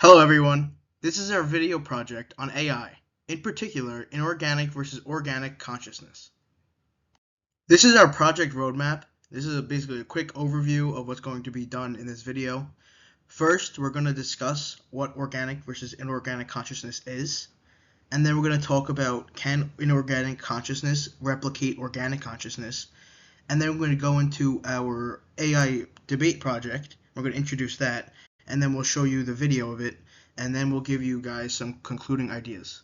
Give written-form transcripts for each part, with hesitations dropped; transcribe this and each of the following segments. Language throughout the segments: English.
Hello everyone, this is our video project on AI, in particular inorganic versus organic consciousness. This is our project roadmap. This is basically a quick overview of what's going to be done in this video. First, we're going to discuss what organic versus inorganic consciousness is, and then we're going to talk about can inorganic consciousness replicate organic consciousness, and then we're going to go into our AI debate project. We're going to introduce that, and then we'll show you the video of it, and then we'll give you guys some concluding ideas.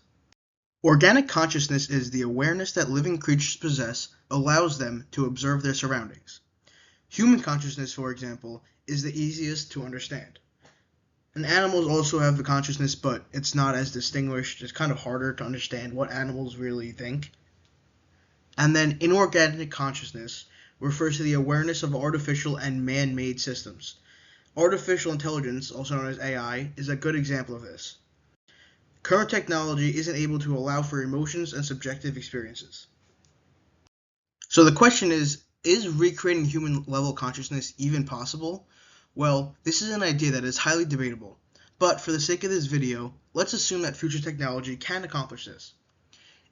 Organic consciousness is the awareness that living creatures possess allows them to observe their surroundings. Human consciousness, for example, is the easiest to understand. And animals also have the consciousness, but it's not as distinguished. It's kind of harder to understand what animals really think. And then inorganic consciousness refers to the awareness of artificial and man-made systems. Artificial intelligence, also known as AI, is a good example of this. Current technology isn't able to allow for emotions and subjective experiences. So the question is recreating human-level consciousness even possible? Well, this is an idea that is highly debatable, but for the sake of this video, let's assume that future technology can accomplish this.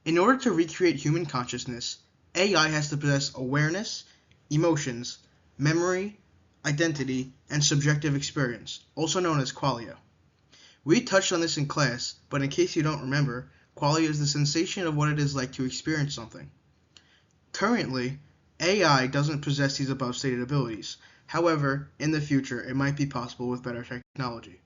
In order to recreate human consciousness, AI has to possess awareness, emotions, memory, identity, and subjective experience, also known as qualia. We touched on this in class, but in case you don't remember, qualia is the sensation of what it is like to experience something. Currently, AI doesn't possess these above stated abilities. However, in the future, it might be possible with better technology.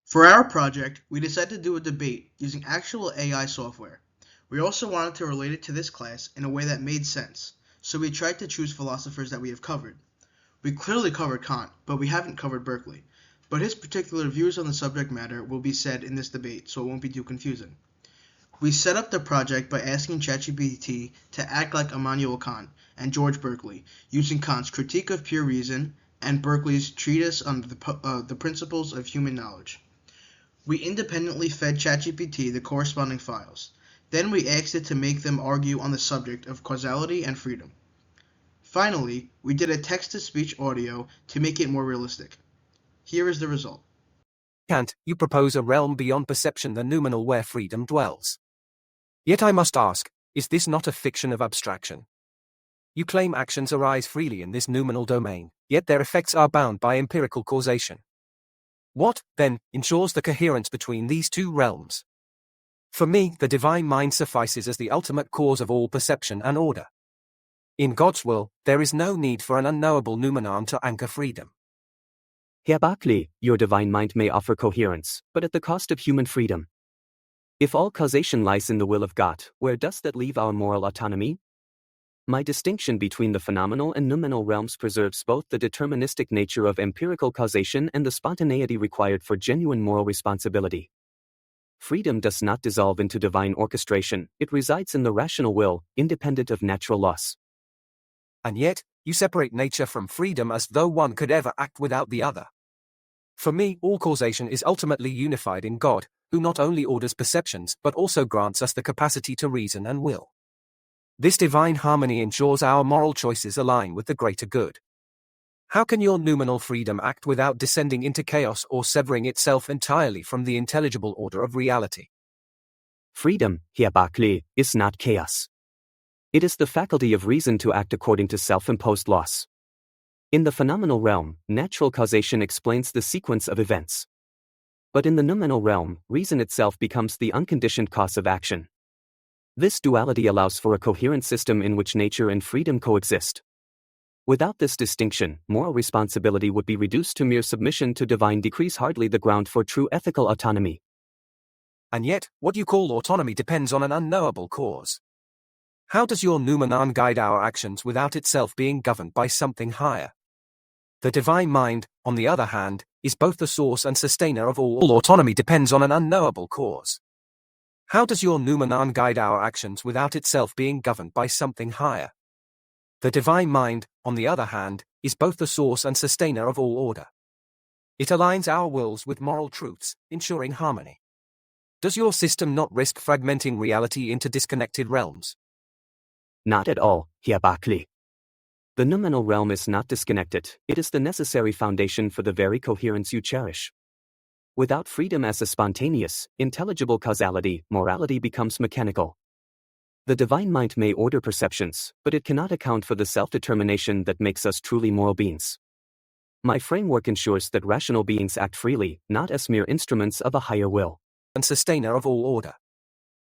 For our project, we decided to do a debate using actual AI software. We also wanted to relate it to this class in a way that made sense, so we tried to choose philosophers that we have covered. We clearly covered Kant, but we haven't covered Berkeley. But his particular views on the subject matter will be said in this debate, so it won't be too confusing. We set up the project by asking ChatGPT to act like Immanuel Kant and George Berkeley, using Kant's Critique of Pure Reason and Berkeley's Treatise on the Principles of Human Knowledge. We independently fed ChatGPT the corresponding files. Then we asked it to make them argue on the subject of causality and freedom. Finally, we did a text-to-speech audio to make it more realistic. Here is the result. Kant, you propose a realm beyond perception, the noumenal, where freedom dwells. Yet I must ask, is this not a fiction of abstraction? You claim actions arise freely in this noumenal domain, yet their effects are bound by empirical causation. What, then, ensures the coherence between these two realms? For me, the divine mind suffices as the ultimate cause of all perception and order. In God's will, there is no need for an unknowable noumenon to anchor freedom. Herr Berkeley, your divine mind may offer coherence, but at the cost of human freedom. If all causation lies in the will of God, where does that leave our moral autonomy? My distinction between the phenomenal and noumenal realms preserves both the deterministic nature of empirical causation and the spontaneity required for genuine moral responsibility. Freedom does not dissolve into divine orchestration, it resides in the rational will, independent of natural laws. And yet, you separate nature from freedom as though one could ever act without the other. For me, all causation is ultimately unified in God, who not only orders perceptions but also grants us the capacity to reason and will. This divine harmony ensures our moral choices align with the greater good. How can your noumenal freedom act without descending into chaos or severing itself entirely from the intelligible order of reality? Freedom, Herr Berkeley, is not chaos. It is the faculty of reason to act according to self-imposed laws. In the phenomenal realm, natural causation explains the sequence of events. But in the noumenal realm, reason itself becomes the unconditioned cause of action. This duality allows for a coherent system in which nature and freedom coexist. Without this distinction, moral responsibility would be reduced to mere submission to divine decrees, hardly the ground for true ethical autonomy. And yet, what you call autonomy depends on an unknowable cause. How does your noumenon guide our actions without itself being governed by something higher? The divine mind, on the other hand, is both the source and sustainer of all autonomy depends on an unknowable cause. How does your noumenon guide our actions without itself being governed by something higher? The divine mind, on the other hand, is both the source and sustainer of all order. It aligns our wills with moral truths, ensuring harmony. Does your system not risk fragmenting reality into disconnected realms? Not at all, Herr Berkeley. The noumenal realm is not disconnected, it is the necessary foundation for the very coherence you cherish. Without freedom as a spontaneous, intelligible causality, morality becomes mechanical. The divine mind may order perceptions, but it cannot account for the self-determination that makes us truly moral beings. My framework ensures that rational beings act freely, not as mere instruments of a higher will. And sustainer of all order.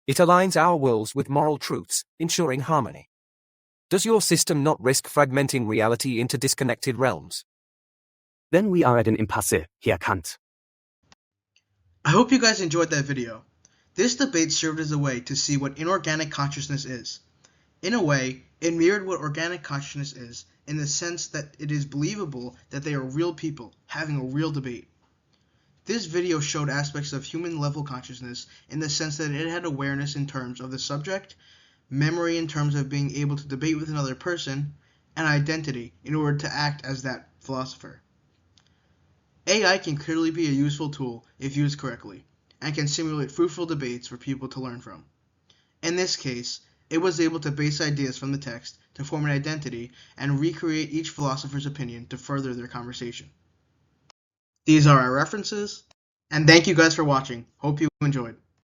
It aligns our wills with moral truths, ensuring harmony. Does your system not risk fragmenting reality into disconnected realms? Then we are at an impasse, Herr Kant. I hope you guys enjoyed that video. This debate served as a way to see what inorganic consciousness is. In a way, it mirrored what organic consciousness is, in the sense that it is believable that they are real people having a real debate. This video showed aspects of human-level consciousness in the sense that it had awareness in terms of the subject, memory in terms of being able to debate with another person, and identity in order to act as that philosopher. AI can clearly be a useful tool if used correctly, and can simulate fruitful debates for people to learn from. In this case, it was able to base ideas from the text to form an identity and recreate each philosopher's opinion to further their conversation. These are our references, and thank you guys for watching. Hope you enjoyed.